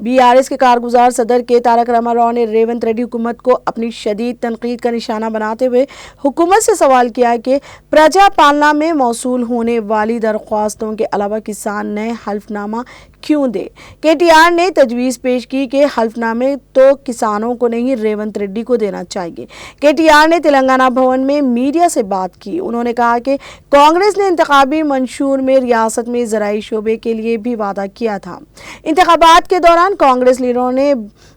BRS के कारगुजार सदर के तारक रामाराव ने रेवंत रेड्डी हुकूमत को अपनी शदीद तनकीद का निशाना बनाते हुए हुकूमत से सवाल किया कि प्रजा पालना में मौसूल होने वाली दरख्वास्तों के अलावा किसान नए हल्फनामा क्यों दे। केटीआर ने तजवीज़ पेश की कि हल्फनामे तो किसानों को नहीं रेवंत रेड्डी को देना चाहिए। केटीआर ने तेलंगाना भवन में मीडिया से बात की। उन्होंने कहा कि कांग्रेस ने इंतखाबी मंशूर में रियासत में ज़राई शोबे के लिए भी वादा किया था। इंतखाबात के दौरान कांग्रेस लीडरों ने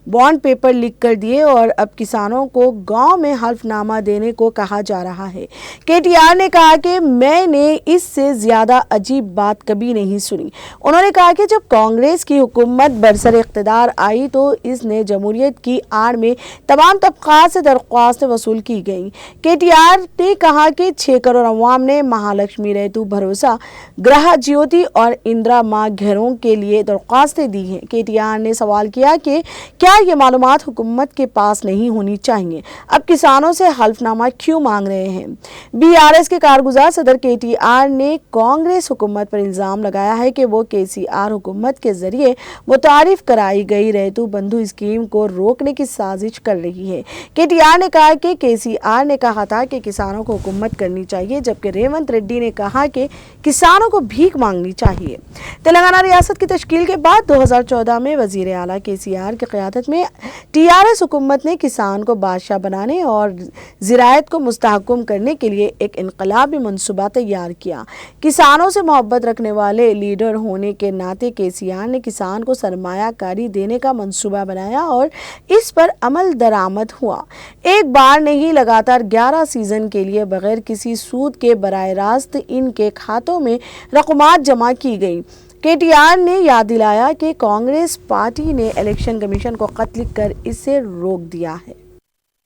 बॉन्ड पेपर लिख कर दिए और अब किसानों को गांव में हल्फनामा देने को कहा जा रहा है। केटीआर ने कहा कि मैंने इससे ज़्यादा अजीब बात कभी नहीं सुनी। उन्होंने कहा कि जब कांग्रेस की हुकूमत बरसर इख्तिदार आई तो इसने जमहूरियत की आड़ में तमाम तबक़ात से दरख्वास्तें वसूल की गई। केटीआर ने कहा कि 6 करोड़ अवाम ने महालक्ष्मी रैतु भरोसा, गृह ज्योति और इंदिरा माँ घरों के लिए दरख्वास्तें दी हैं। केटीआर ने सवाल किया कि क्या ये मालूमात हुकूमत के पास नहीं होनी चाहिए, अब किसानों से हल्फनामा क्यों मांग रहे हैं। बीआरएस के कारगुजार सदर केटीआर ने कांग्रेस हुकूमत पर इल्ज़ाम लगाया है कि वो केसीआर हुकूमत के जरिए मुतारिफ कराई गई रैतु बंधु स्कीम को रोकने की साजिश कर रही है। केटीआर ने कहा कि केसीआर ने कहा था कि किसानों को हुकूमत करनी चाहिए, जबकि रेवंत रेड्डी ने कहा कि किसानों को भीख मांगनी चाहिए। तेलंगाना रियासत की तश्कील के बाद 2014 में वजीर आला केसीआर की क़यादत में टीआरएस हुकूमत ने किसान को बादशाह बनाने और ज़राअत को मुस्तहकम करने के लिए एक इनकलाबी मनसूबा तैयार किया। किसानों से मोहब्बत रखने वाले लीडर होने के नाते केसीआर ने किसान को सरमायाकारी देने का मनसूबा बनाया और इस पर अमल दरामद हुआ। एक बार नहीं, लगातार 11 सीज़न के लिए बगैर किसी सूद के बराह रास्त इनके खातों में रकमात जमा की गई। केटीआर ने याद दिलाया कि कांग्रेस पार्टी ने इलेक्शन कमीशन को खत लिखकर इसे रोक दिया है।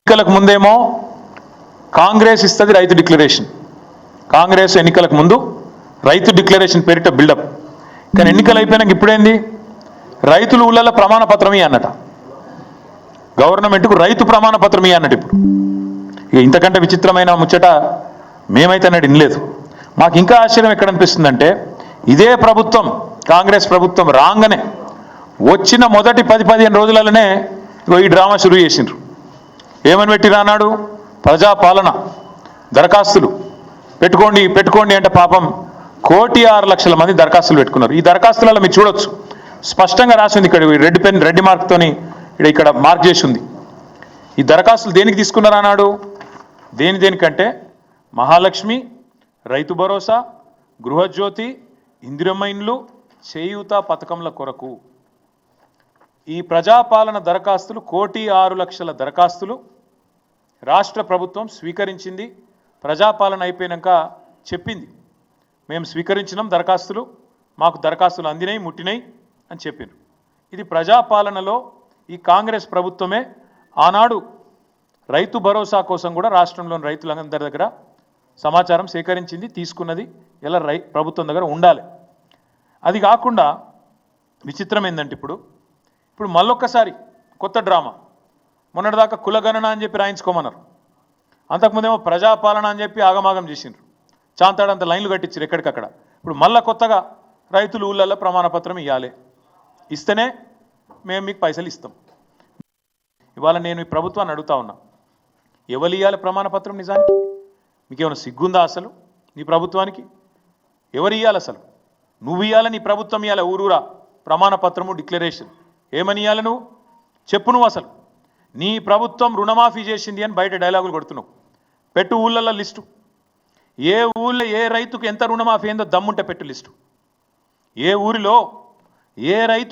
ఎన్నికలకు ముందేమో కాంగ్రెస్ ఇస్తది రైతు డిక్లరేషన్, కాంగ్రెస్ ఎన్నికలకు ముందు రైతు డిక్లరేషన్ పేరిట బిల్డప్. కానీ ఎన్నికలు అయిపోయినాక ఇప్పుడేంది, రైతులు ఊళ్ళలో ప్రమాణ పత్రం అన్నట, గవర్నమెంట్కు రైతు ప్రమాణ పత్రం అన్నట్టు. ఇప్పుడు ఇక ఇంతకంటే విచిత్రమైన ముచ్చట మేమైతే అన్నట్టు వినలేదు. మాకు ఇంకా ఆశ్చర్యం ఎక్కడ అనిపిస్తుందంటే, ఇదే ప్రభుత్వం కాంగ్రెస్ ప్రభుత్వం రాగానే వచ్చిన మొదటి 10-15 రోజులలోనే ఈ డ్రామా షురూ చేసిండ్రు. ఏమని పెట్టిరా అన్నాడు, ప్రజాపాలన దరఖాస్తులు పెట్టుకోండి అంటే పాపం 1,06,00,000 మంది దరఖాస్తులు పెట్టుకున్నారు. ఈ దరఖాస్తులలో మీరు చూడొచ్చు, స్పష్టంగా రాసింది ఇక్కడ రెడ్ మార్క్తోని ఇక్కడ మార్క్ చేసి ఉంది. ఈ దరఖాస్తులు దేనికి తీసుకున్నారు అన్నాడు, దేనికంటే మహాలక్ష్మి, రైతు భరోసా, గృహజ్యోతి, ఇందిరమ్మ ఇండ్లు, చేయూత పథకంల కొరకు ఈ ప్రజాపాలన దరఖాస్తులు 1,06,00,000 దరఖాస్తులు రాష్ట్ర ప్రభుత్వం స్వీకరించింది. ప్రజాపాలన అయిపోయినాక చెప్పింది, మేము స్వీకరించినాం దరఖాస్తులు, మాకు దరఖాస్తులు అందినాయి, ముట్టినాయి అని చెప్పిండ్రు. ఇది ప్రజాపాలనలో ఈ కాంగ్రెస్ ప్రభుత్వమే ఆనాడు రైతు భరోసా కోసం కూడా రాష్ట్రంలోని రైతులందరి దగ్గర సమాచారం సేకరించింది, తీసుకున్నది. ఇలా ప్రభుత్వం దగ్గర ఉండాలి. అది కాకుండా విచిత్రం ఏంటంటే ఇప్పుడు మళ్ళొక్కసారి కొత్త డ్రామా. మొన్నటిదాకా కులగణన అని చెప్పి రాయించుకోమన్నారు, అంతకుముందేమో ప్రజాపాలన అని చెప్పి ఆగమాగం చేసిండ్రు, చాంతాడంత లైన్లు కట్టించారు ఎక్కడికక్కడ. ఇప్పుడు మళ్ళా కొత్తగా రైతులు ఊళ్ళల్లో ప్రమాణపత్రం ఇవ్వాలి, ఇస్తేనే మేము మీకు పైసలు ఇస్తాం. ఇవాళ నేను ఈ ప్రభుత్వాన్ని అడుగుతా ఉన్నా, ఎవరు ఇవ్వాలి ప్రమాణపత్రం? నిజానికి మీకు ఏమైనా సిగ్గుందా అసలు? నీ ప్రభుత్వానికి ఎవరు ఇవ్వాలి అసలు? నువ్వు ఇవ్వాలి, నీ ప్రభుత్వం ఇవ్వాలి. ఊరూరా ప్రమాణపత్రము, డిక్లరేషన్ ఏమని ఇవ్వాలి? నువ్వు చెప్పు. నువ్వు అసలు నీ ప్రభుత్వం రుణమాఫీ చేసింది అని బయట డైలాగులు కొడుతున్నావు. పెట్టు ఊళ్ళల్లో లిస్టు, ఏ ఊళ్ళో ఏ రైతుకు ఎంత రుణమాఫీ అయిందో దమ్ముంటే పెట్టు లిస్టు. ఏ ఊరిలో ఏ రైతు